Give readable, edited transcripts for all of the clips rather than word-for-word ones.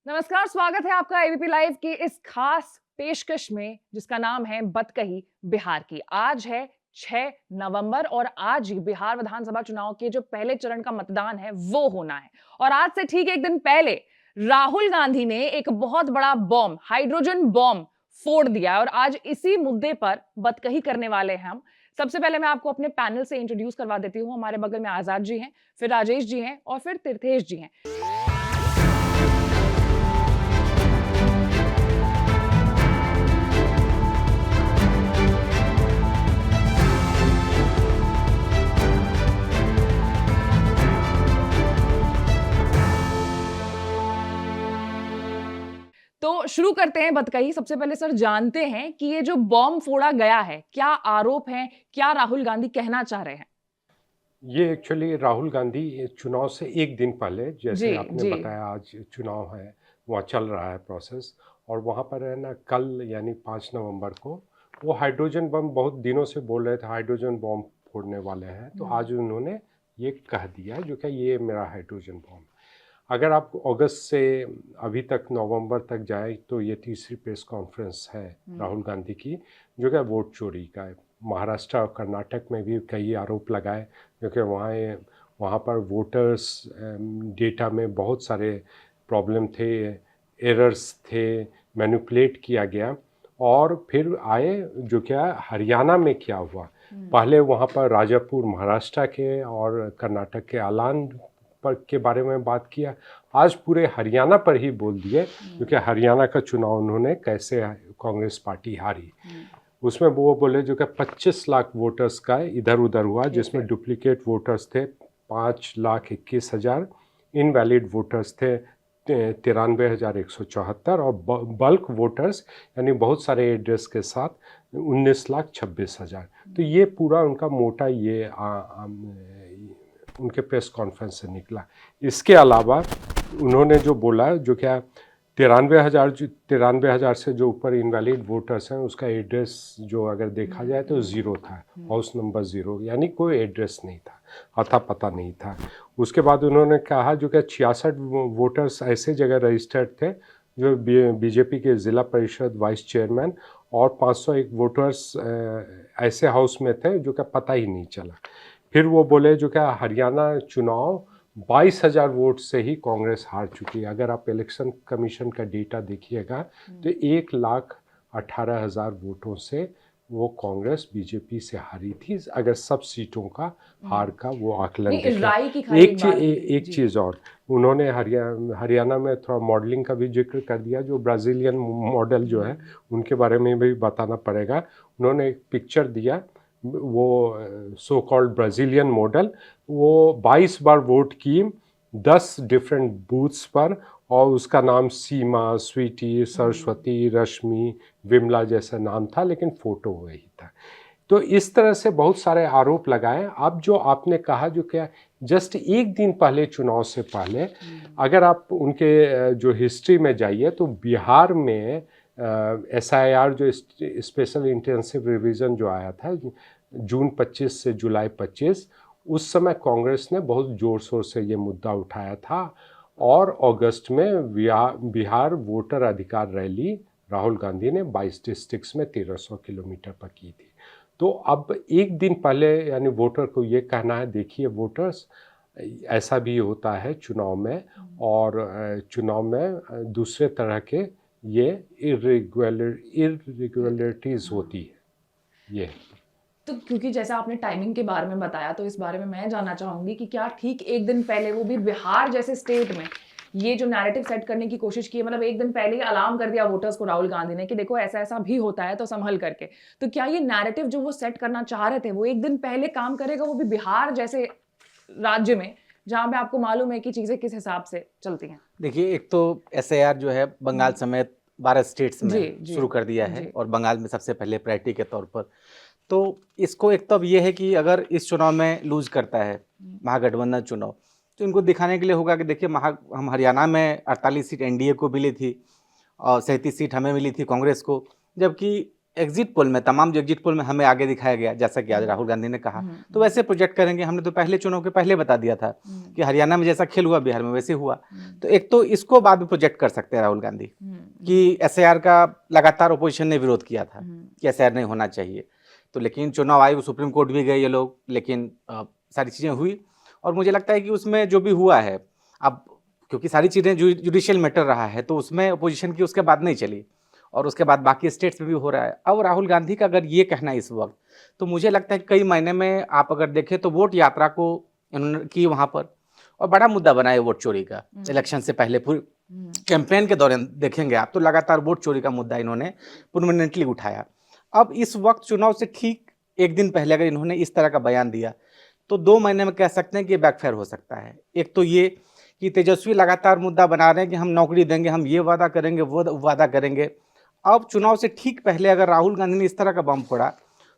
नमस्कार, स्वागत है आपका एबीपी लाइव की इस खास पेशकश में जिसका नाम है बतकही बिहार की। आज है 6 नवंबर और आज ही बिहार विधानसभा चुनाव के जो पहले चरण का मतदान है वो होना है। और आज से ठीक एक दिन पहले राहुल गांधी ने एक बहुत बड़ा बॉम्ब, हाइड्रोजन बॉम्ब फोड़ दिया और आज इसी मुद्दे पर बतकही करने वाले हैं हम। सबसे पहले मैं आपको अपने पैनल से इंट्रोड्यूस करवा देती हूँ। हमारे बगल में आजाद जी हैं, फिर राजेश जी हैं और फिर तीर्थेश जी हैं। तो शुरू करते हैं बतकही। सबसे पहले सर जानते हैं कि ये जो बॉम्ब फोड़ा गया है, क्या आरोप है, क्या राहुल गांधी कहना चाह रहे हैं? ये एक्चुअली राहुल गांधी चुनाव से एक दिन पहले, जी जैसे आपने जी। बताया आज चुनाव है, वहाँ चल रहा है प्रोसेस, और वहाँ पर है ना कल यानी 5 नवंबर को वो हाइड्रोजन बम बहुत दिनों से बोल रहे थे हाइड्रोजन बम फोड़ने वाले हैं, तो आज उन्होंने ये कह दिया जो कि ये मेरा हाइड्रोजन बम। अगर आप अगस्त से अभी तक नवंबर तक जाए तो ये तीसरी प्रेस कॉन्फ्रेंस है राहुल गांधी की, जो कि वोट चोरी का है। महाराष्ट्र और कर्नाटक में भी कई आरोप लगाए, क्योंकि वहाँ पर वोटर्स डेटा में बहुत सारे प्रॉब्लम थे, एरर्स थे, मैनिपुलेट किया गया। और फिर आए जो क्या हरियाणा में क्या हुआ, पहले वहाँ पर राजापुर महाराष्ट्र के और कर्नाटक के आलान पर के बारे में बात किया, आज पूरे हरियाणा पर ही बोल दिए, क्योंकि हरियाणा का चुनाव उन्होंने कैसे कांग्रेस पार्टी हारी। उसमें वो बोले जो कि 25 लाख वोटर्स का इधर उधर हुआ, जिसमें डुप्लीकेट वोटर्स थे 5,21,000, इनवैलिड वोटर्स थे 93,174 और बल्क वोटर्स यानी बहुत सारे एड्रेस के साथ 19,26,000। तो ये पूरा उनका मोटा ये उनके प्रेस कॉन्फ्रेंस से निकला। इसके अलावा उन्होंने जो बोला जो क्या 93,000 से जो ऊपर इनवैलिड वोटर्स हैं उसका एड्रेस जो अगर देखा जाए तो ज़ीरो था, हाउस नंबर 0, यानी कोई एड्रेस नहीं था, अता पता नहीं था। उसके बाद उन्होंने कहा जो कि 66 वोटर्स ऐसे जगह रजिस्टर्ड थे जो बीजेपी के ज़िला परिषद वाइस चेयरमैन, और 501 वोटर्स ऐसे हाउस में थे जो कि पता ही नहीं चला। फिर वो बोले जो क्या हरियाणा चुनाव 22,000 वोट से ही कांग्रेस हार चुकी है। अगर आप इलेक्शन कमीशन का डेटा देखिएगा तो 1,18,000 वोटों से वो कांग्रेस बीजेपी से हारी थी, अगर सब सीटों का हार का वो आकलन देखें। एक चीज़ और, उन्होंने हरियाणा में थोड़ा मॉडलिंग का भी जिक्र कर दिया, जो ब्राज़ीलियन मॉडल जो है उनके बारे में भी बताना पड़ेगा। उन्होंने एक पिक्चर दिया, वो सो कॉल्ड ब्राज़ीलियन मॉडल, वो 22 बार वोट की 10 डिफरेंट बूथ्स पर, और उसका नाम सीमा, स्वीटी, सरस्वती, रश्मि, विमला जैसा नाम था, लेकिन फ़ोटो वही था। तो इस तरह से बहुत सारे आरोप लगाए। अब जो आपने कहा जो क्या जस्ट एक दिन पहले चुनाव से पहले अगर आप उनके जो हिस्ट्री में जाइए तो बिहार में SIR जो स्पेशल इंटेंसिव रिवीजन जो आया था जून 25 से जुलाई 25, उस समय कांग्रेस ने बहुत ज़ोर शोर से ये मुद्दा उठाया था, और अगस्त में बिहार वोटर अधिकार रैली राहुल गांधी ने 22 डिस्ट्रिक्ट्स में 1300 किलोमीटर पर की थी। तो अब एक दिन पहले यानी वोटर को ये कहना है, देखिए वोटर्स, ऐसा भी होता है चुनाव में, और चुनाव में दूसरे तरह के ये इरेगुलरिटीज़ होती है ये। तो क्योंकि जैसा आपने टाइमिंग के बारे में बताया, तो इस बारे में मैं जानना चाहूंगी कि क्या ठीक एक दिन पहले, वो भी बिहार जैसे स्टेट में, ये जो नैरेटिव सेट करने की कोशिश की है, मतलब एक दिन पहले ही अलार्म कर दिया वोटर्स को राहुल गांधी ने कि देखो ऐसा ऐसा भी होता है तो संभल करके। तो क्या ये नैरेटिव जो वो सेट करना चाह रहे थे वो एक दिन पहले काम करेगा, वो भी बिहार जैसे राज्य में जहां पे आपको मालूम है कि चीजें किस हिसाब से चलती हैं? देखिए, एक तो SIR जो है बंगाल समेत 12 स्टेट्स में शुरू कर दिया है, और बंगाल में सबसे पहले प्रायोरिटी के तौर पर। तो इसको एक तो अब ये है कि अगर इस चुनाव में लूज करता है महागठबंधन चुनाव, तो इनको दिखाने के लिए होगा कि देखिए हम हरियाणा में 48 सीट NDA को मिली थी और 37 सीट हमें मिली थी कांग्रेस को, जबकि एग्जिट पोल में, तमाम जो एग्जिट पोल में हमें आगे दिखाया गया, जैसा कि आज राहुल गांधी ने कहा, तो वैसे प्रोजेक्ट करेंगे। हमने तो पहले चुनाव के पहले बता दिया था कि हरियाणा में जैसा खेल हुआ बिहार में वैसे हुआ। तो एक तो इसको बाद में प्रोजेक्ट कर सकते हैं राहुल गांधी कि एसआईआर का लगातार ओपोजिशन ने विरोध किया था कि एसआईआर नहीं होना चाहिए। तो लेकिन चुनाव आयोग, सुप्रीम कोर्ट भी गए ये लोग, लेकिन सारी चीज़ें हुई। और मुझे लगता है कि उसमें जो भी हुआ है, अब क्योंकि सारी चीज़ें जुडिशियल मैटर रहा है, तो उसमें अपोजिशन की उसके बाद नहीं चली, और उसके बाद बाकी स्टेट्स में भी हो रहा है। अब राहुल गांधी का अगर ये कहना है इस वक्त, तो मुझे लगता है कि कई महीने में आप अगर देखें तो वोट यात्रा को इन्होंने की वहाँ पर, और बड़ा मुद्दा बना है वोट चोरी का। इलेक्शन से पहले पूरी कैंपेन के दौरान देखेंगे आप तो लगातार वोट चोरी का मुद्दा इन्होंने परमानेंटली उठाया। अब इस वक्त चुनाव से ठीक एक दिन पहले अगर इन्होंने इस तरह का बयान दिया, तो 2 महीने में कह सकते हैं कि बैकफायर हो सकता है। एक तो ये कि तेजस्वी लगातार मुद्दा बना रहे हैं कि हम नौकरी देंगे, हम ये वादा करेंगे, वो वादा करेंगे। अब चुनाव से ठीक पहले अगर राहुल गांधी ने इस तरह का बम फोड़ा,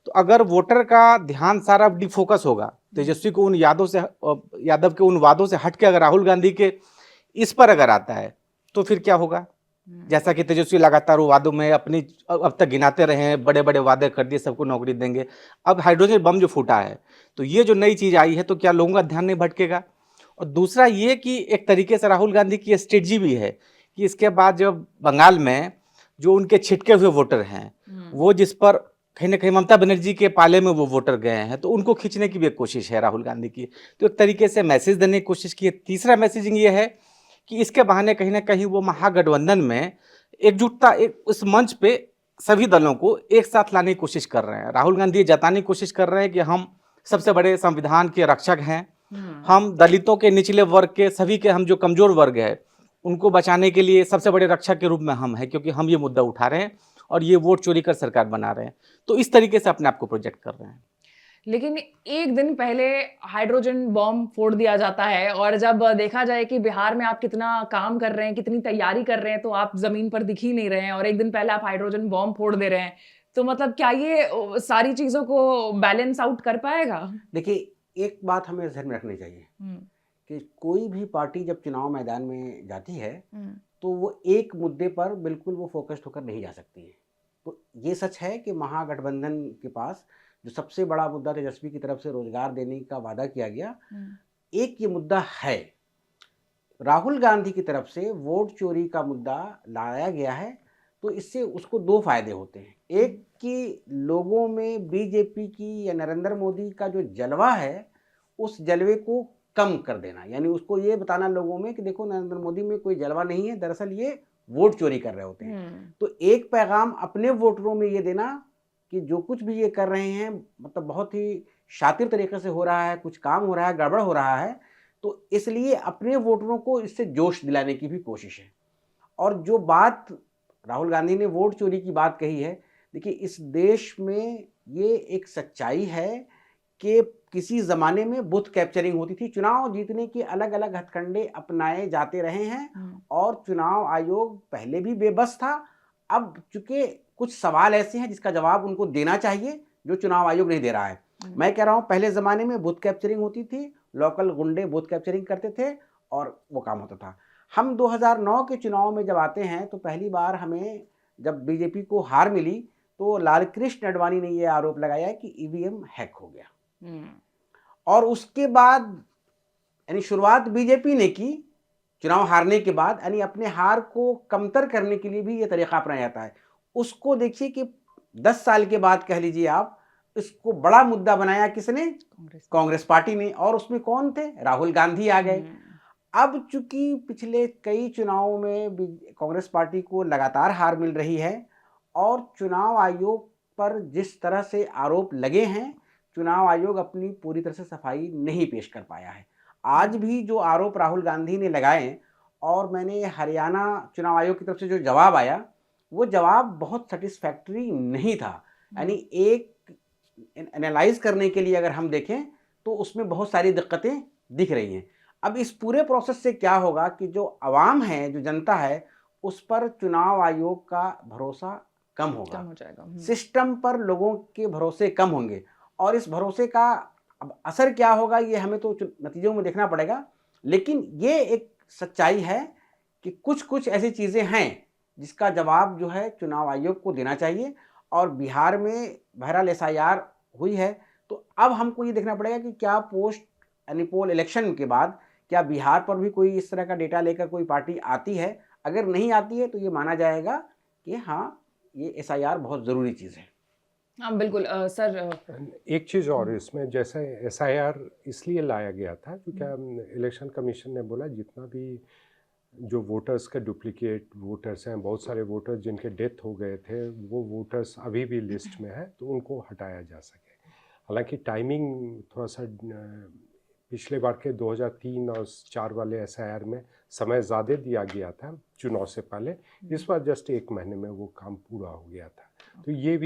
तो अगर वोटर का ध्यान सारा डिफोकस होगा तेजस्वी को उन यादव के उन वादों से हट के, अगर राहुल गांधी के इस पर अगर आता है, तो फिर क्या होगा? जैसा कि तेजस्वी लगातार वो वादों में अपनी अब तक गिनाते रहे हैं, बड़े बड़े वादे कर दिए, सबको नौकरी देंगे। अब हाइड्रोजन बम जो फूटा है, तो ये जो नई चीज़ आई है, तो क्या लोगों का ध्यान नहीं भटकेगा? और दूसरा ये कि एक तरीके से राहुल गांधी की स्ट्रेटजी भी है कि इसके बाद जब बंगाल में जो उनके छिटके हुए वोटर हैं, वो जिस पर कहीं ना कहीं ममता बनर्जी के पाले में वो वोटर गए हैं, तो उनको खींचने की भी एक कोशिश है राहुल गांधी की। तो एक तरीके से मैसेज देने की कोशिश की है। तीसरा मैसेजिंग ये है कि इसके बहाने कहीं ना कहीं वो महागठबंधन में एकजुटता, एक उस मंच पे सभी दलों को एक साथ लाने की कोशिश कर रहे हैं। राहुल गांधी ये जताने की कोशिश कर रहे हैं कि हम सबसे बड़े संविधान के रक्षक हैं, हम दलितों के, निचले वर्ग के, सभी के, हम जो कमजोर वर्ग है उनको बचाने के लिए सबसे बड़े रक्षक के रूप में हम हैं, क्योंकि हम ये मुद्दा उठा रहे हैं और ये वोट चोरी कर सरकार बना रहे हैं। तो इस तरीके से अपने आप को प्रोजेक्ट कर रहे हैं। लेकिन एक दिन पहले हाइड्रोजन बॉम्ब फोड़ दिया जाता है, और जब देखा जाए कि बिहार में आप कितना काम कर रहे हैं, कितनी तैयारी कर रहे हैं, तो आप जमीन पर दिख ही नहीं रहे हैं, और एक दिन पहले आप हाइड्रोजन बॉम्ब फोड़ दे रहे हैं, तो मतलब क्या ये सारी चीजों को बैलेंस आउट कर पाएगा? देखिए, एक बात हमें ध्यान में रखनी चाहिए कि कोई भी पार्टी जब चुनाव मैदान में जाती है, तो वो एक मुद्दे पर बिल्कुल वो फोकस्ड होकर नहीं जा सकती है। तो ये सच है कि महागठबंधन के पास जो सबसे बड़ा मुद्दा तेजस्वी की तरफ से रोजगार देने का वादा किया गया, एक ये मुद्दा है। राहुल गांधी की तरफ से वोट चोरी का मुद्दा लाया गया है, तो इससे उसको 2 फायदे होते हैं। एक कि लोगों में बीजेपी की या नरेंद्र मोदी का जो जलवा है, उस जलवे को कम कर देना, यानी उसको ये बताना लोगों में कि देखो नरेंद्र मोदी में कोई जलवा नहीं है, दरअसल ये वोट चोरी कर रहे होते हैं। तो एक पैगाम अपने वोटरों में ये देना कि जो कुछ भी ये कर रहे हैं, मतलब बहुत ही शातिर तरीके से हो रहा है, कुछ काम हो रहा है, गड़बड़ हो रहा है, तो इसलिए अपने वोटरों को इससे जोश दिलाने की भी कोशिश है। और जो बात राहुल गांधी ने वोट चोरी की बात कही है, देखिए इस देश में ये एक सच्चाई है कि किसी ज़माने में बूथ कैप्चरिंग होती थी, चुनाव जीतने के अलग अलग हथकंडे अपनाए जाते रहे हैं, और चुनाव आयोग पहले भी बेबस था। अब चूंकि कुछ सवाल ऐसे हैं जिसका जवाब उनको देना चाहिए, जो चुनाव आयोग नहीं दे रहा है। मैं कह रहा हूँ पहले ज़माने में बूथ कैप्चरिंग होती थी, लोकल गुंडे बूथ कैप्चरिंग करते थे और वो काम होता था। हम 2009 के चुनाव में जब आते हैं, तो पहली बार हमें जब बीजेपी को हार मिली, तो लालकृष्ण आडवाणी ने यह आरोप लगाया कि ईवीएम हैक हो गया। और उसके बाद यानी शुरुआत बीजेपी ने की चुनाव हारने के बाद, यानी अपने हार को कमतर करने के लिए भी ये तरीका अपनाया जाता है। उसको देखिए कि 10 साल के बाद कह लीजिए आप, इसको बड़ा मुद्दा बनाया किसने? कांग्रेस पार्टी ने। और उसमें कौन थे? राहुल गांधी आ गए। अब चूंकि पिछले कई चुनावों में कांग्रेस पार्टी को लगातार हार मिल रही है, और चुनाव आयोग पर जिस तरह से आरोप लगे हैं, चुनाव आयोग अपनी पूरी तरह से सफाई नहीं पेश कर पाया है। आज भी जो आरोप राहुल गांधी ने लगाए, और मैंने हरियाणा चुनाव आयोग की तरफ से जो जवाब आया, वो जवाब बहुत सेटिस्फैक्टरी नहीं था। यानी एक एनालाइज करने के लिए अगर हम देखें, तो उसमें बहुत सारी दिक्कतें दिख रही हैं। अब इस पूरे प्रोसेस से क्या होगा कि जो आवाम है, जो जनता है, उस पर चुनाव आयोग का भरोसा कम होगा, कम हो जाएगा। सिस्टम पर लोगों के भरोसे कम होंगे, और इस भरोसे का अब असर क्या होगा ये हमें तो नतीजों में देखना पड़ेगा। लेकिन ये एक सच्चाई है कि कुछ कुछ ऐसी चीज़ें हैं जिसका जवाब जो है चुनाव आयोग को देना चाहिए। और बिहार में बहरहाल SIR हुई है। तो अब हमको ये देखना पड़ेगा कि क्या पोस्ट यानी पोल इलेक्शन के बाद क्या बिहार पर भी कोई इस तरह का डेटा लेकर कोई पार्टी आती है। अगर नहीं आती है तो ये माना जाएगा कि हाँ, ये SIR बहुत ज़रूरी चीज़ है। हाँ बिल्कुल सर। एक चीज़ और इसमें, जैसे SIR इसलिए लाया गया था क्योंकि इलेक्शन कमीशन ने बोला जितना भी जो वोटर्स के डुप्लीकेट वोटर्स हैं, बहुत सारे वोटर्स जिनके डेथ हो गए थे, वो वोटर्स अभी भी लिस्ट में है, तो उनको हटाया जा सके। हालांकि टाइमिंग थोड़ा सा पिछले बार के 2003 और 4 वाले SIR में समय ज़्यादा दिया गया था चुनाव से पहले, इस बार जस्ट 1 महीने में वो काम पूरा हो गया था। तो ये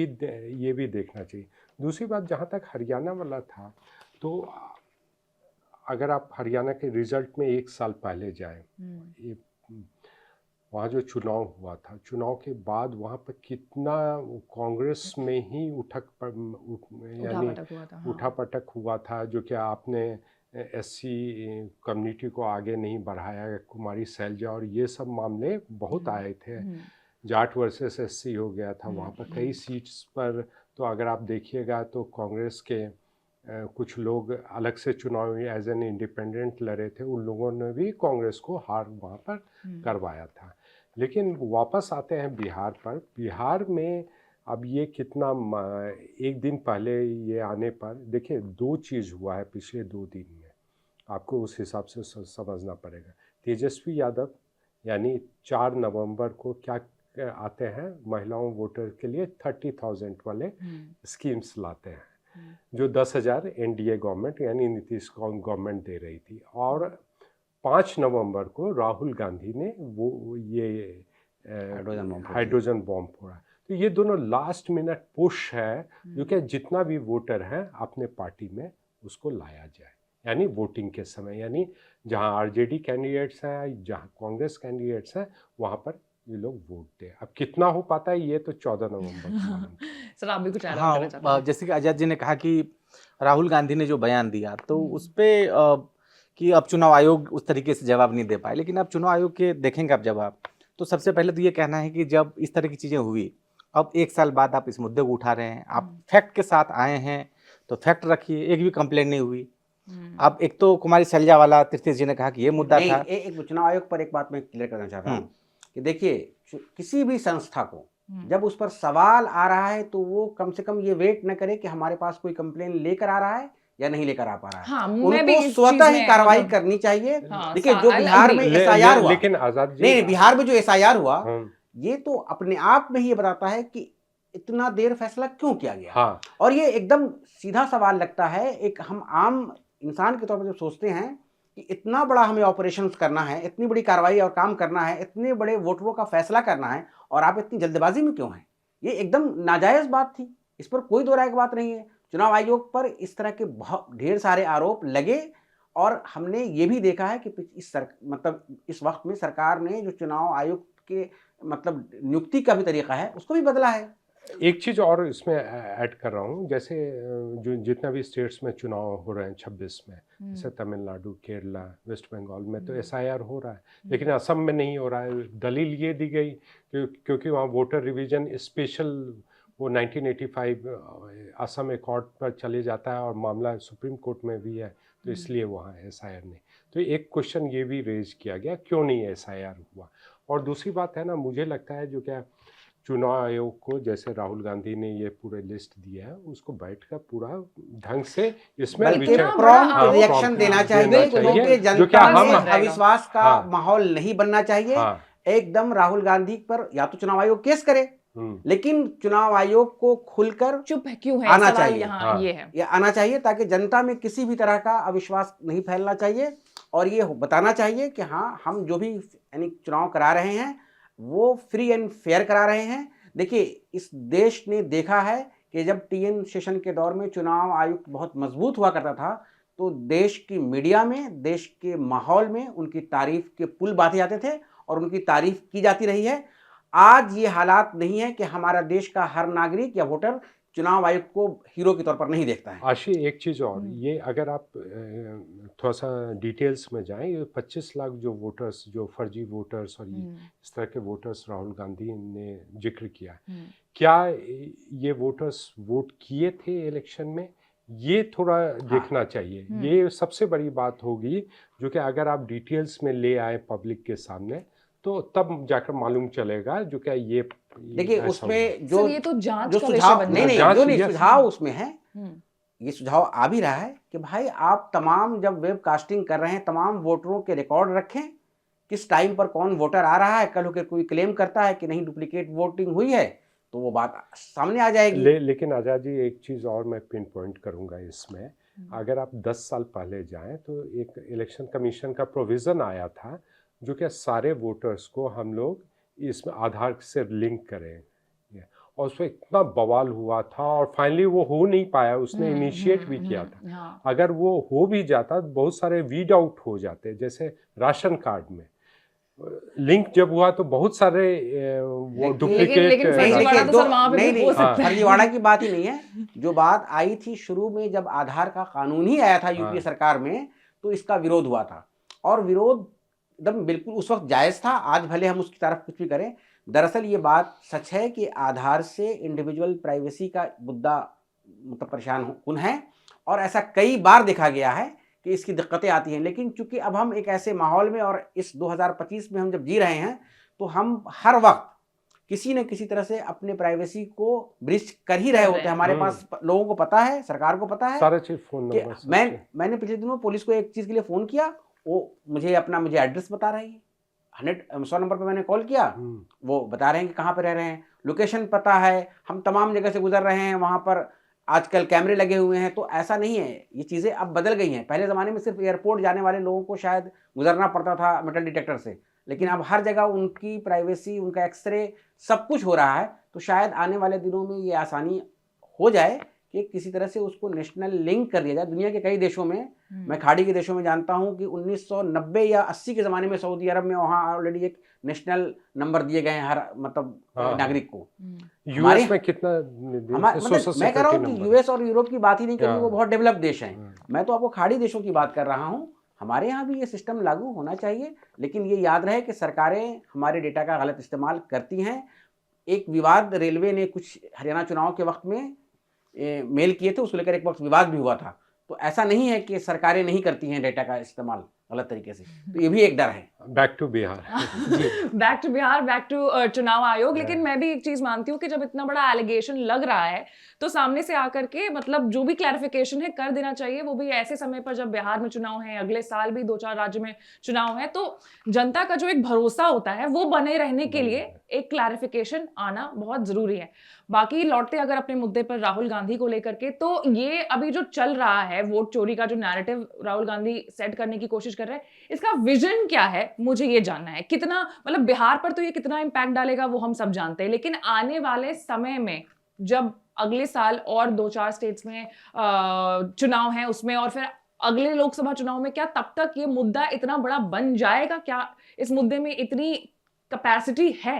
भी देखना चाहिए। दूसरी बात, जहाँ तक हरियाणा वाला था, तो अगर आप हरियाणा के रिज़ल्ट में 1 साल पहले जाएं, ये वहाँ जो चुनाव हुआ था, चुनाव के बाद वहाँ पर कितना कांग्रेस में ही उठापटक हुआ था, जो कि आपने SC कम्युनिटी को आगे नहीं बढ़ाया, कुमारी सैलजा और ये सब मामले बहुत आए थे। जाट वर्सेस SC हो गया था वहाँ पर कई सीट्स पर। तो अगर आप देखिएगा तो कांग्रेस के कुछ लोग अलग से चुनाव एज एन इंडिपेंडेंट लड़े थे, उन लोगों ने भी कांग्रेस को हार वहाँ पर करवाया था। लेकिन वापस आते हैं बिहार पर। बिहार में अब ये कितना, एक दिन पहले ये आने पर देखिए 2 चीज़ हुआ है पिछले 2 दिन में, आपको उस हिसाब से समझना पड़ेगा। तेजस्वी यादव यानी 4 नवंबर को क्या आते हैं, महिलाओं वोटर के लिए 30,000 वाले स्कीम्स लाते हैं, जो 10,000 NDA गवर्नमेंट यानी नीतीश गवर्नमेंट दे रही थी। और 5 नवंबर को राहुल गांधी ने वो ये हाइड्रोजन बॉम्ब फोड़ा। तो ये दोनों लास्ट मिनट पुश है, जो कि जितना भी वोटर है अपने पार्टी में उसको लाया जाए, यानी वोटिंग के समय, यानी जहां RJD कैंडिडेट्स हैं, जहां कांग्रेस कैंडिडेट्स हैं, वहां पर ये लोग वोट दें। अब कितना हो पाता है ये तो 14 नवंबर सर आप भी कुछ ऐड हाँ, करना चाहते हैं? जैसे कि आजाद जी ने कहा कि राहुल गांधी ने जो बयान दिया, तो उस पर कि अब चुनाव आयोग उस तरीके से जवाब नहीं दे पाए, लेकिन अब चुनाव आयोग के देखेंगे आप जवाब, तो सबसे पहले तो ये कहना है कि जब इस तरह की चीज़ें हुई, अब 1 साल बाद आप इस मुद्दे को उठा रहे हैं, आप फैक्ट के साथ आए हैं, तो फैक्ट रखिए। एक भी कंप्लेंट नहीं हुई। अब एक तो कुमारी सैलजा वाला तीर्थेश जी ने कहा कि ये मुद्दा था। एक चुनाव आयोग पर एक बात मैं क्लियर करना चाहता हूँ कि देखिए, किसी भी संस्था को जब उस पर सवाल आ रहा है तो वो कम से कम ये वेट न करे कि हमारे पास कोई कंप्लेन लेकर आ रहा है या नहीं लेकर आ पा रहा है। हाँ, उनको स्वतः ही कार्रवाई करनी चाहिए। देखिए, जो बिहार में SIR हुआ, लेकिन आजाद जी, नहीं, बिहार में जो SIR हुआ, ये तो अपने आप में ही बताता है कि इतना देर फैसला क्यों किया गया। हाँ। और ये एकदम सीधा सवाल लगता है। एक हम आम इंसान के तौर पर जब सोचते हैं कि इतना बड़ा हमें ऑपरेशंस करना है, इतनी बड़ी कार्रवाई और काम करना है, इतने बड़े वोटरों का फैसला करना है, और आप इतनी जल्दबाजी में क्यों हैं? ये एकदम नाजायज बात थी, इस पर कोई दो राय की बात नहीं है। चुनाव आयोग पर इस तरह के बहुत ढेर सारे आरोप लगे, और हमने ये भी देखा है कि इस वक्त में सरकार ने जो चुनाव आयोग के नियुक्ति का भी तरीका है उसको भी बदला है। एक चीज़ और इसमें ऐड कर रहा हूँ, जैसे जो जितना भी स्टेट्स में चुनाव हो रहे हैं 26 में, जैसे तमिलनाडु, केरला, वेस्ट बंगाल में तो SIR हो रहा है, लेकिन असम में नहीं हो रहा है। दलील ये दी गई क्योंकि वहाँ वोटर रिवीजन स्पेशल वो 1985 असम एकॉर्ड पर चले जाता है और मामला सुप्रीम कोर्ट में भी है, तो इसलिए वहाँ SIR नहीं। तो एक क्वेश्चन ये भी रेज किया गया, क्यों नहीं SIR हुआ। और दूसरी बात है ना, मुझे लगता है जो क्या चुनाव आयोग को, जैसे राहुल गांधी ने ये पूरे लिस्ट दिया है, उसको बैठकर पूरा ढंग से इसमें प्रॉम्प्ट रिएक्शन देना चाहिए, क्योंकि जनता में अविश्वास का माहौल नहीं बनना चाहिए। एकदम राहुल गांधी पर या तो चुनाव आयोग केस करे, लेकिन चुनाव आयोग को खुलकर चुप क्यों है आना चाहिए, ये है, ये आना चाहिए, ताकि जनता में किसी भी तरह का अविश्वास नहीं फैलना चाहिए। और ये बताना चाहिए कि हाँ, हम जो भी यानी चुनाव करा रहे हैं वो फ्री एंड फेयर करा रहे हैं। देखिए, इस देश ने देखा है कि जब TN सेशन के दौर में चुनाव आयुक्त बहुत मजबूत हुआ करता था, तो देश की मीडिया में, देश के माहौल में उनकी तारीफ के पुल बांधे जाते थे और उनकी तारीफ की जाती रही है। आज ये हालात नहीं है कि हमारा देश का हर नागरिक या वोटर चुनाव आयोग को हीरो के तौर पर नहीं देखता है। आशी, एक चीज़ और, ये अगर आप थोड़ा सा डिटेल्स में जाएं, ये 25 लाख जो वोटर्स, जो फर्जी वोटर्स और इस तरह के वोटर्स राहुल गांधी ने जिक्र किया, क्या ये वोटर्स वोट किए थे इलेक्शन में, ये थोड़ा देखना चाहिए। ये सबसे बड़ी बात होगी, जो कि अगर आप डिटेल्स में ले आए पब्लिक के सामने, तो तब जाकर मालूम चलेगा जो क्या ये देखिए उसमें जो ये तो जांच जो का विषय सुझाव बन नहीं जाता है। नहीं जो नहीं सुझाव उसमें है, ये सुझाव आ भी रहा है कि भाई आप तमाम जब वेब कास्टिंग कर रहे हैं, तमाम वोटरों के रिकॉर्ड रखें, किस टाइम पर कौन वोटर आ रहा है, कल होकर कोई क्लेम करता है कि नहीं डुप्लीकेट वोटिंग हुई है, तो वो बात सामने आ जाएगी। लेकिन आजाद जी, एक चीज़ और मैं पिन पॉइंट करूंगा इसमें, अगर आप 10 साल पहले जाएं तो एक इलेक्शन कमीशन का प्रोविज़न आया था जो कि सारे वोटर्स को हम लोग इसमें आधार से लिंक करें, और उसमें इतना बवाल हुआ था और फाइनली वो हो नहीं पाया, उसने इनिशिएट भी किया था। अगर वो हो भी जाता तो बहुत सारे वीड आउट हो जाते, जैसे राशन कार्ड में लिंक जब हुआ तो बहुत सारे वो डुप्लीकेट। फर्जीवाड़ा की बात ही नहीं है, जो बात आई थी शुरू में जब आधार का कानून ही आया था यूपीए सरकार में, तो इसका विरोध हुआ था, और विरोध एकदम बिल्कुल उस वक्त जायज था। आज भले हम उसकी तरफ कुछ भी करें, दरअसल ये बात सच है कि आधार से इंडिविजुअल प्राइवेसी का मुद्दा मतलब परेशान कुन है, और ऐसा कई बार देखा गया है कि इसकी दिक्कतें आती हैं। लेकिन चूंकि अब हम एक ऐसे माहौल में और इस 2025 में हम जब जी रहे हैं, तो हम हर वक्त किसी न किसी तरह से अपने प्राइवेसी को ब्रीच कर ही रहे होते हैं। हमारे पास लोगों को पता है, सरकार को पता है, सारा चीज फोन नंबर। मैंने पिछले दिनों पुलिस को एक चीज़ के लिए फ़ोन किया, वो मुझे एड्रेस बता रही है। 100 नंबर पे मैंने कॉल किया, वो बता रहे हैं कि कहाँ पे रह रहे हैं, लोकेशन पता है, हम तमाम जगह से गुजर रहे हैं, वहाँ पर आजकल कैमरे लगे हुए हैं। तो ऐसा नहीं है, ये चीज़ें अब बदल गई हैं। पहले ज़माने में सिर्फ एयरपोर्ट जाने वाले लोगों को शायद गुजरना पड़ता था मेटल डिटेक्टर से, लेकिन अब हर जगह उनकी प्राइवेसी, उनका एक्सरे, सब कुछ हो रहा है। तो शायद आने वाले दिनों में ये आसानी हो जाए कि किसी तरह से उसको नेशनल लिंक कर दिया जाए। दुनिया के कई देशों में, मैं खाड़ी के देशों में जानता हूं कि 1990 या 80 के ज़माने में सऊदी अरब में वहाँ ऑलरेडी एक नेशनल नंबर दिए गए हैं हर मतलब नागरिक को। यूएस में कितना मैं कह रहा हूँ कि यूएस और यूरोप की बात ही नहीं करूँगी, वो बहुत डेवलप देश हैं। मैं तो आपको खाड़ी देशों की बात कर रहा हूँ। हमारे यहाँ भी ये सिस्टम लागू होना चाहिए, लेकिन ये याद रहे कि सरकारें हमारे डेटा का गलत इस्तेमाल करती हैं। एक विवाद रेलवे ने कुछ हरियाणा चुनाव के वक्त में मेल किए थे, उसको लेकर एक वक्त विवाद भी हुआ था। तो ऐसा नहीं है कि सरकारें नहीं करती हैं डेटा का इस्तेमाल गलत तरीके से, तो ये भी एक डर है। Back to Bihar back to Bihar, back to चुनाव आयोग। लेकिन मैं भी एक चीज मानती हूँ कि जब इतना बड़ा एलिगेशन लग रहा है, तो सामने से आकर के मतलब जो भी क्लैरिफिकेशन है कर देना चाहिए, वो भी ऐसे समय पर जब बिहार में चुनाव है, अगले साल भी 2-4 राज्य में चुनाव है, तो जनता का जो एक भरोसा होता है वो बने रहने के लिए एक क्लैरिफिकेशन आना बहुत जरूरी है। बाकी लौटते अगर अपने मुद्दे पर राहुल गांधी को लेकर के, तो ये अभी जो चल रहा है वोट चोरी का जो नैरेटिव राहुल गांधी सेट करने की कोशिश कर रहे हैं, इसका विजन क्या है, मुझे ये जानना है। कितना मतलब बिहार पर तो ये कितना इंपैक्ट डालेगा वो हम सब जानते हैं, लेकिन आने वाले समय में जब अगले साल और 2-4 स्टेट्स में चुनाव है उसमें, और फिर अगले लोकसभा चुनाव में, क्या तब तक ये मुद्दा इतना बड़ा बन जाएगा? क्या इस मुद्दे में इतनी कैपेसिटी है?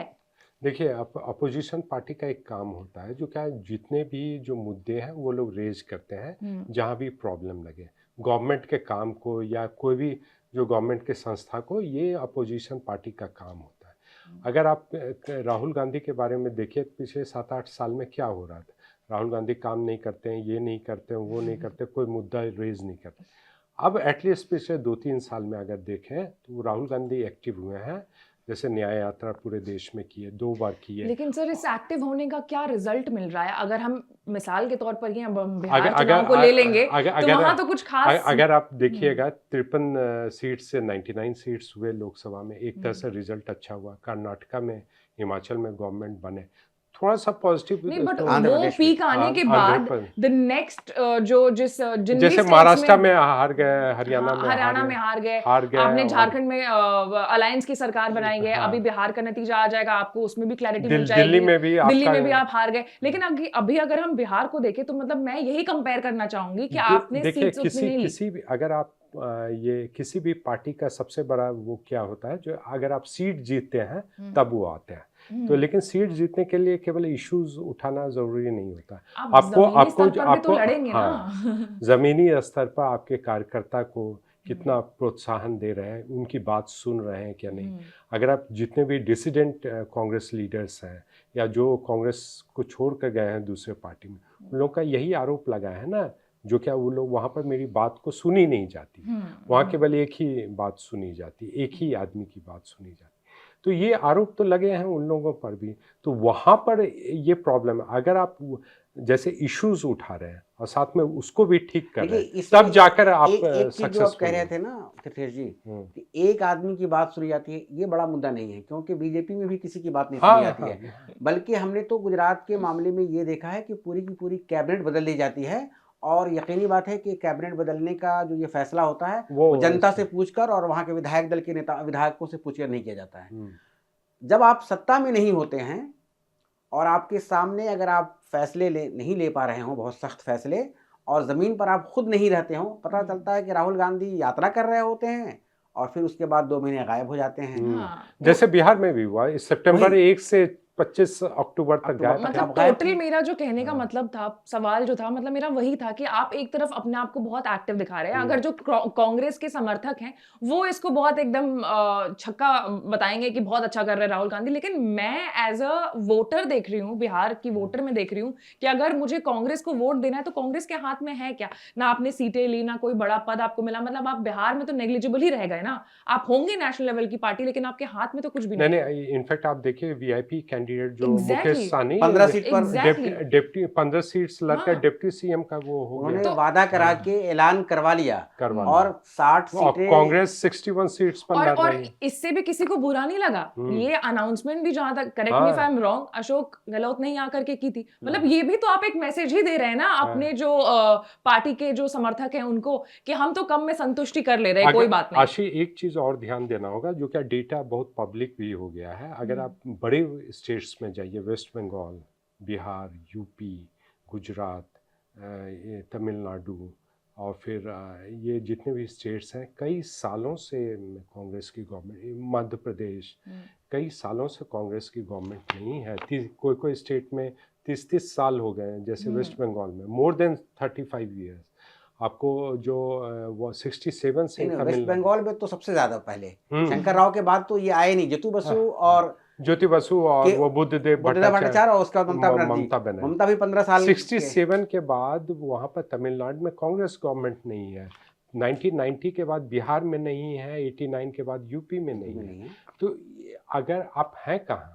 देखिए, अपोजिशन पार्टी का एक काम होता है, जो क्या जितने भी जो मुद्दे हैं वो लोग रेज करते हैं जहां भी प्रॉब्लम लगे गवर्नमेंट के काम को या कोई भी जो गवर्नमेंट के संस्था को, ये अपोजिशन पार्टी का काम होता है। अगर आप राहुल गांधी के बारे में देखिए, पिछले 7-8 साल में क्या हो रहा था, राहुल गांधी काम नहीं करते हैं, ये नहीं करते हैं, वो नहीं करते, कोई मुद्दा रेज नहीं करते। अब एटलीस्ट पिछले 2-3 साल में अगर देखें तो राहुल गांधी एक्टिव हुए हैं, जैसे न्याय यात्रा पूरे देश में की है, 2 बार की है। लेकिन सर, इस एक्टिव होने का क्या रिजल्ट मिल रहा है? अगर हम मिसाल के तौर पर ही बिहार चुनाव को ले लेंगे, तो वहाँ तो कुछ खास, अगर आप देखिएगा 53 सीट से 99 सीट्स हुए लोकसभा में, एक तरह से रिजल्ट अच्छा हुआ। कर्नाटका में, हिमाचल में गवर्नमेंट बने, थोड़ा सा पॉजिटिव। नहीं, बट वो पीक आने के बाद द नेक्स्ट जो जैसे महाराष्ट्र में हार गए, हरियाणा में हार गए, आपने झारखंड में अलायंस की सरकार बनाई है, अभी बिहार का नतीजा आ जाएगा, आपको उसमें भी क्लैरिटी मिल जाएगी। दिल्ली में भी आप हार गए। लेकिन अभी अगर हम बिहार को देखें, तो मतलब मैं यही कंपेयर करना चाहूंगी कि आपने सीट्स उतनी नहीं ली। किसी भी अगर आप ये किसी भी पार्टी का सबसे बड़ा वो क्या होता है, जो अगर आप सीट जीतते हैं तब वो आते हैं। तो लेकिन सीट जीतने के लिए केवल इश्यूज उठाना जरूरी नहीं होता। आपको लड़ेंगे हाँ, ना। जमीनी स्तर पर आपके कार्यकर्ता को कितना प्रोत्साहन दे रहे हैं, उनकी बात सुन रहे हैं क्या नहीं। अगर आप जितने भी डिसिडेंट कांग्रेस लीडर्स हैं या जो कांग्रेस को छोड़ कर गए हैं दूसरे पार्टी में, उन लोगों का यही आरोप लगा है ना, जो क्या वो लोग वहाँ पर मेरी बात को सुनी नहीं जाती, वहाँ केवल एक ही बात सुनी जाती, एक ही आदमी की बात सुनी जाती। तो ये आरोप तो लगे हैं उन लोगों पर भी। तो वहाँ पर ये प्रॉब्लम है। अगर आप जैसे इश्यूज उठा रहे हैं और साथ में उसको भी ठीक कर रहे हैं, तब जाकर आप एक चीज जो आप कह रहे थे ना तीर्थेश जी, कि एक आदमी की बात सुनी जाती है, ये बड़ा मुद्दा नहीं है, क्योंकि बीजेपी में भी किसी की बात नहीं सुनी जाती है। बल्कि हमने तो गुजरात के मामले में ये देखा है कि पूरी की पूरी कैबिनेट बदल दी जाती है, और यकीनी बात है कि कैबिनेट बदलने का जो ये फैसला होता है वो जनता से पूछकर और वहाँ के विधायक दल के नेता विधायकों से पूछकर नहीं किया जाता है। जब आप सत्ता में नहीं होते हैं और आपके सामने अगर आप फैसले नहीं ले पा रहे हो, बहुत सख्त फैसले, और ज़मीन पर आप खुद नहीं रहते हो, पता चलता है कि राहुल गांधी यात्रा कर रहे होते हैं और फिर उसके बाद 2 महीने गायब हो जाते हैं। जैसे बिहार में भी हुआ, सितंबर 1 से 25 अक्टूबर तक गायब। मतलब टोटली मेरा जो कहने का मतलब था, सवाल जो था, मतलब मेरा वही था कि आप एक तरफ अपने आप को बहुत एक्टिव दिखा रहे हैं, अगर जो कांग्रेस के समर्थक हैं वो इसको बहुत एकदम छक्का बताएंगे कि बहुत अच्छा कर रहे हैं राहुल गांधी, लेकिन मैं एज अ वोटर देख रही हूँ, बिहार की वोटर में देख रही हूँ कि अगर मुझे कांग्रेस को वोट देना है तो कांग्रेस के हाथ में है क्या? ना आपने सीटें ली, ना कोई बड़ा पद आपको मिला, मतलब आप बिहार में तो नेग्लिजिबल ही रह गए ना। आप होंगे नेशनल लेवल की पार्टी, लेकिन आपके हाथ में तो कुछ भी नहीं। इनफैक्ट आप देखिए वीआईपी कैंडिडेट जो मुकेश सहनी 15 सीट पर डिप्टी 15 सीट्स लड़कर डिप्टी सीएम का वो हो गया, उन्होंने वादा करा के ऐलान करवा लिया और 60 सीटें, कांग्रेस 61 सीट्स पर लड़ रही है। इससे भी किसी को बुरा नहीं लगा। ये अनाउंसमेंट भी, जहां तक correct me if I am wrong, Ashok Gehlot ने ही आकर के की थी। मतलब ये भी तो आप एक मैसेज ही दे रहे हैं ना अपने जो पार्टी के जो समर्थक हैं उनको, कि हम तो कम में संतुष्टि कर ले रहे हैं, कोई बात नहीं। आशी, एक चीज और ध्यान देना होगा, जो क्या डेटा बहुत पब्लिक भी हो गया है। अगर आप बड़े स्टेट्स में जाइए, वेस्ट बंगाल, बिहार, यूपी, गुजरात, तमिलनाडु और फिर ये जितने भी स्टेट्स हैं, कई सालों से कांग्रेस की गवर्नमेंट, मध्य प्रदेश, कई सालों से कांग्रेस की गवर्नमेंट नहीं है। कोई स्टेट में 30 साल हो गए हैं, जैसे वेस्ट बंगाल में मोर देन 35 ईयर्स। आपको जो वो 67 से वेस्ट बंगाल में तो सबसे ज्यादा पहले शंकर राव के बाद तो ये आए नहीं, ज्योति बसु और वो बुद्धदेव भट्टाचार्य और उसका ममता बनर्जी। ममता भी 15 साल 67 के बाद वहाँ पर तमिलनाडु में कांग्रेस गवर्नमेंट नहीं है, 1990 के बाद बिहार में नहीं है, 89 के बाद यूपी में नहीं है। तो अगर आप हैं कहाँ,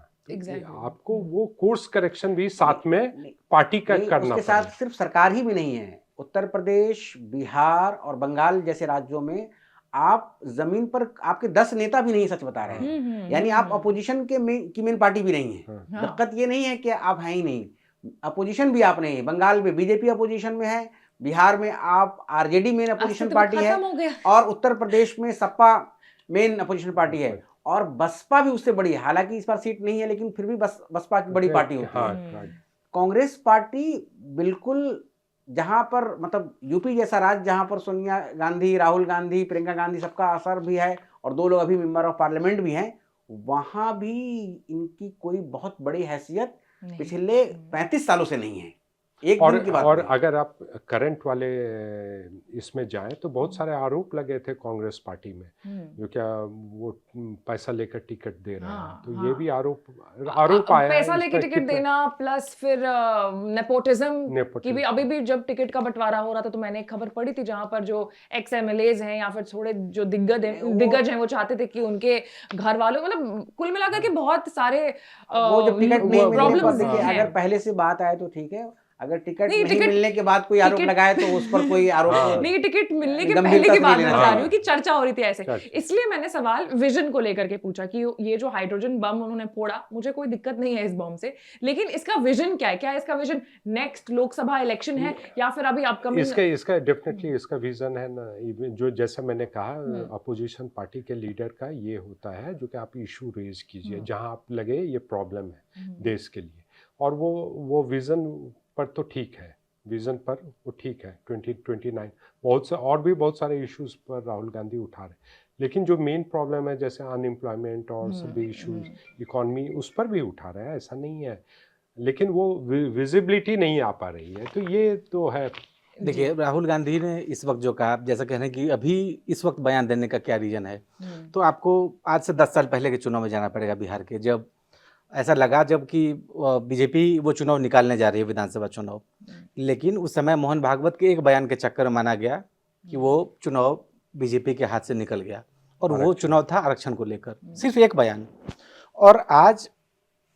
आपको वो कोर्स करेक्शन भी साथ में पार्टी का करना, उसके साथ सिर्फ सरकार ही भी नहीं है। उत्तर प्रदेश, बिहार और बंगाल जैसे राज्यों में आप जमीन पर आपके 10 नेता भी नहीं सच बता रहे हैं, यानी आप अपोजिशन की मेन पार्टी भी नहीं है। दिक्कत ये नहीं है कि आप हैं ही नहीं, अपोजिशन भी आप नहीं है। बंगाल में बीजेपी अपोजिशन में है, बिहार में आप आरजेडी मेन अपोजिशन पार्टी है, और उत्तर प्रदेश में सपा मेन अपोजिशन पार्टी है, और बसपा भी उससे बड़ी है। हालांकि इस बार सीट नहीं है, लेकिन फिर भी बसपा की बड़ी पार्टी होती है। कांग्रेस पार्टी बिल्कुल, जहां पर मतलब यूपी जैसा राज्य जहां पर सोनिया गांधी, राहुल गांधी, प्रियंका गांधी सबका असर भी है, और 2 लोग अभी मेंबर ऑफ पार्लियामेंट भी हैं, वहां भी इनकी कोई बहुत बड़ी हैसियत पिछले 35 सालों से नहीं है। एक दिन की बात और अगर आप करंट वाले इसमें जाएं तो बहुत सारे आरोप लगे थे कांग्रेस पार्टी में, जो क्या वो पैसा लेकर टिकट दे रहे हैं। तो ये भी आरोप आया, पैसा लेकर टिकट देना, प्लस फिर नेपोटिज्म की भी। अभी भी जब टिकट का बंटवारा हो रहा था तो मैंने एक खबर पढ़ी थी जहां पर जो एक्स एमएलएज हैं या फिर थोड़े जो दिग्गज हैं वो चाहते थे कि उनके घर वालों, मतलब कुल मिलाकर के बहुत सारे वो जब टिकट नहीं मिलने पर, अगर पहले से बात आए तो ठीक है, अगर टिकट नहीं मिलने के बाद कोई आरोप लगाए तो उस पर कोई आरोप नहीं, टिकट मिलने के पहले की बात बता रही हूँ कि चर्चा हो रही थी ऐसे। इसलिए मैंने सवाल विजन को लेकर के पूछा कि ये जो हाइड्रोजन बम उन्होंने फोड़ा, मुझे कोई दिक्कत नहीं है इस बम से, लेकिन इसका विजन क्या है? क्या इसका विजन नेक्स्ट लोकसभा इलेक्शन है या फिर अभी अपकमिंग? इसका डेफिनेटली इसका विजन है ना, जो जैसा मैंने कहा अपोजिशन पार्टी के लीडर का ये होता है, जो कि आप इशू रेज कीजिए जहां आप लगे ये प्रॉब्लम है देश के लिए, और वो विजन पर तो ठीक है, विजन पर वो ठीक है। 2029 बहुत सारे इश्यूज पर राहुल गांधी उठा रहे, लेकिन जो मेन प्रॉब्लम है जैसे अनएम्प्लॉयमेंट और सभी इश्यूज, इकोनॉमी, उस पर भी उठा रहे हैं, ऐसा नहीं है, लेकिन वो विजिबिलिटी नहीं आ पा रही है। तो ये तो है। देखिए, राहुल गांधी ने इस वक्त जो कहा, जैसा कह रहे हैं कि अभी इस वक्त बयान देने का क्या रीजन है, तो आपको आज से 10 साल पहले के चुनाव में जाना पड़ेगा बिहार के, जब ऐसा लगा जब कि बीजेपी वो चुनाव निकालने जा रही है, विधानसभा चुनाव, लेकिन उस समय मोहन भागवत के एक बयान के चक्कर में माना गया कि वो चुनाव बीजेपी के हाथ से निकल गया, और वो चुनाव था आरक्षण को लेकर, सिर्फ एक बयान। और आज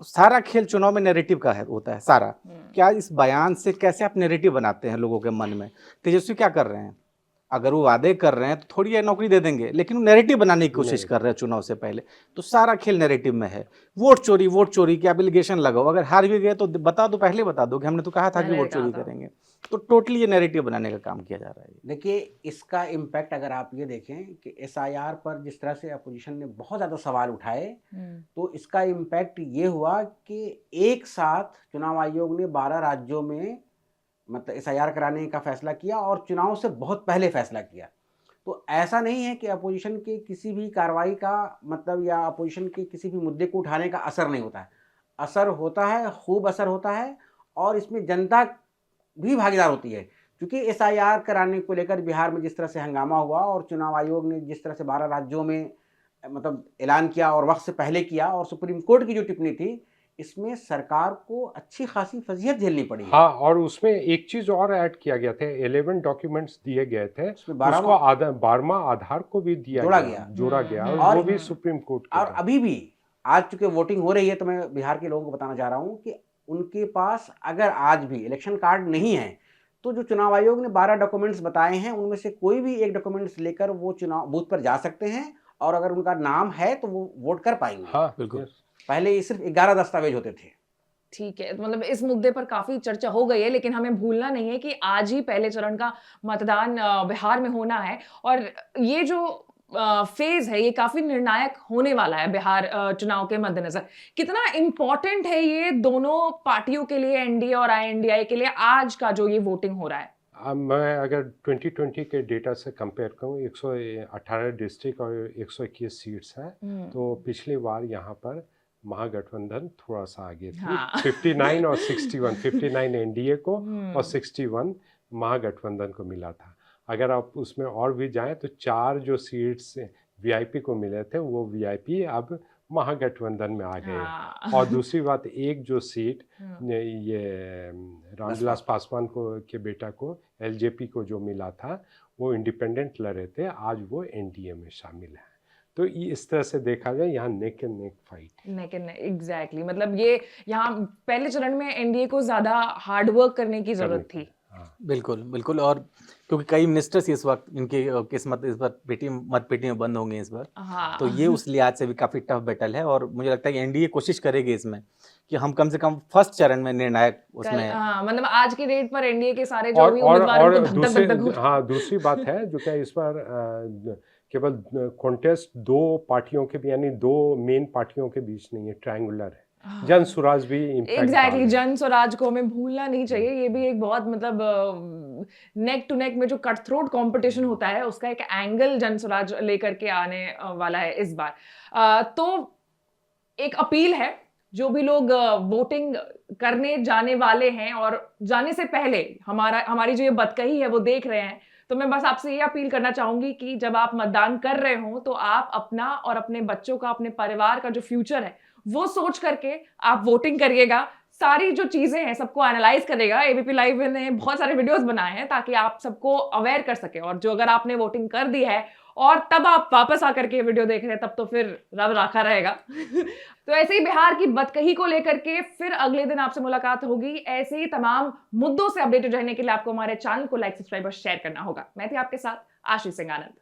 सारा खेल चुनाव में नैरेटिव का होता है सारा। क्या इस बयान से कैसे आप नैरेटिव बनाते हैं लोगों के मन में? तेजस्वी क्या कर रहे हैं? अगर वो वादे कर रहे हैं तो थोड़ी ये नौकरी दे देंगे, लेकिन वो नैरेटिव बनाने की कोशिश कर रहे हैं चुनाव से पहले। तो सारा खेल नैरेटिव में है। वोट चोरी की आप एलिगेशन लगाओ, अगर हार भी गए तो बता दो, पहले बता दो कि हमने तो कहा था कि वोट चोरी करेंगे। तो टोटली ये नैरेटिव बनाने का काम किया जा रहा है। देखिए, इसका इम्पैक्ट अगर आप ये देखें कि SIR पर जिस तरह से अपोजिशन ने बहुत ज़्यादा सवाल उठाए, तो इसका इम्पैक्ट ये हुआ कि एक साथ चुनाव आयोग ने 12 राज्यों में मतलब SIR कराने का फैसला किया, और चुनाव से बहुत पहले फैसला किया। तो ऐसा नहीं है कि अपोजिशन के किसी भी कार्रवाई का मतलब या अपोजिशन के किसी भी मुद्दे को उठाने का असर नहीं होता है। असर होता है, खूब असर होता है, और इसमें जनता भी भागीदार होती है। क्योंकि SIR कराने को लेकर बिहार में जिस तरह से हंगामा हुआ, और चुनाव आयोग ने जिस तरह से 12 राज्यों में मतलब ऐलान किया और वक्त से पहले किया, और सुप्रीम कोर्ट की जो टिप्पणी थी, इसमें सरकार को अच्छी खासी फजीहत झेलनी पड़ी है। हाँ, और उसमें एक चीज और ऐड किया गया था, 11 डॉक्यूमेंट्स दिए गए थे, उसको 12वां आधार को भी जोड़ा गया, और वो भी सुप्रीम कोर्ट और अभी भी आज चूंकि वोटिंग हो रही है, तो मैं बिहार के लोगों को बताना चाह रहा हूँ कि उनके पास अगर आज भी इलेक्शन कार्ड नहीं है, तो जो चुनाव आयोग ने 12 डॉक्यूमेंट्स बताए हैं, उनमें से कोई भी एक डॉक्यूमेंट्स लेकर वो चुनाव बूथ पर जा सकते हैं, और अगर उनका नाम है तो वो वोट कर पाएंगे। हाँ, बिल्कुल। पहले ये सिर्फ 11 दस्तावेज होते थे। ठीक है, मतलब इस मुद्दे पर काफी चर्चा हो गई है, लेकिन हमें भूलना नहीं है कि आज ही पहले चरण का मतदान बिहार में होना है, और ये जो फेज है ये काफी निर्णायक होने वाला है बिहार चुनाव के मद्देनजर। कितना इंपॉर्टेंट है ये दोनों पार्टियों के लिए, एनडीए और INDI के लिए, आज का जो ये वोटिंग हो रहा है? मैं अगर 2020 के डेटा से कंपेयर करूं, 118 डिस्ट्रिक्ट और 121 सीट्स हैं, तो पिछली बार यहाँ पर महागठबंधन थोड़ा सा आगे थी। हाँ। 59 और 61, 59 एनडीए को और 61 महागठबंधन को मिला था। अगर आप उसमें और भी जाएं तो 4 जो सीट्स वीआईपी को मिले थे, वो वीआईपी अब महागठबंधन में आ गए। हाँ। और दूसरी बात, एक जो सीट ये रामविलास पासवान को के बेटा को एलजेपी को जो मिला था, वो इंडिपेंडेंट लड़े थे, आज वो एनडीए में शामिल है। तो इस तरह से देखा जाए यहाँ neck and neck fight, neck and neck, exactly. मतलब ये यहाँ पहले चरण में एनडीए को ज्यादा हार्ड वर्क करने की जरूरत थी। बिल्कुल बिल्कुल, और क्योंकि कई मिनिस्टर्स इस वक्त इनकी किस्मत इस बार मतपेटी में बंद होंगे इस बार। हाँ। तो ये उस लिहाज से भी काफी टफ बैटल है, और मुझे लगता है कि एनडीए कोशिश करेगी इसमें कि हम कम से कम फर्स्ट चरण में निर्णायक उसमें। हाँ, मतलब आज की डेट पर एनडीए के सारे जो भी उम्मीदवार हैं उनको दूसरी बात है जो क्या इस बार केवल कॉन्टेस्ट 2 पार्टियों के भी, यानी 2 मेन पार्टियों के बीच नहीं है, ट्रायंगुलर है। जन स्वराज भी एग्जैक्टली, जन स्वराज को हमें भूलना नहीं चाहिए। ये भी एक बहुत मतलब नेक टू नेक में जो कट थ्रोट कंपटीशन होता है, उसका एक एंगल जन स्वराज लेकर के आने वाला है इस बार। तो एक अपील है, जो भी लोग वोटिंग करने जाने वाले हैं और जाने से पहले हमारी जो ये बतकही है वो देख रहे हैं, तो मैं बस आपसे ये अपील करना चाहूंगी कि जब आप मतदान कर रहे हो तो आप अपना और अपने बच्चों का, अपने परिवार का जो फ्यूचर है वो सोच करके आप वोटिंग करिएगा। सारी जो चीजें हैं सबको एनालाइज करेगा। एबीपी लाइव ने बहुत सारे वीडियोस बनाए हैं ताकि आप सबको अवेयर कर सके, और जो अगर आपने वोटिंग कर दी है और तब आप वापस आकर के वीडियो देख रहे हैं, तब तो फिर रब राखा रहेगा। तो ऐसे ही बिहार की बतकही को लेकर के फिर अगले दिन आपसे मुलाकात होगी। ऐसे ही तमाम मुद्दों से अपडेटेड रहने के लिए आपको हमारे चैनल को लाइक, सब्सक्राइब और शेयर करना होगा। मैं थी आपके साथ आशीष सिंह आनंद।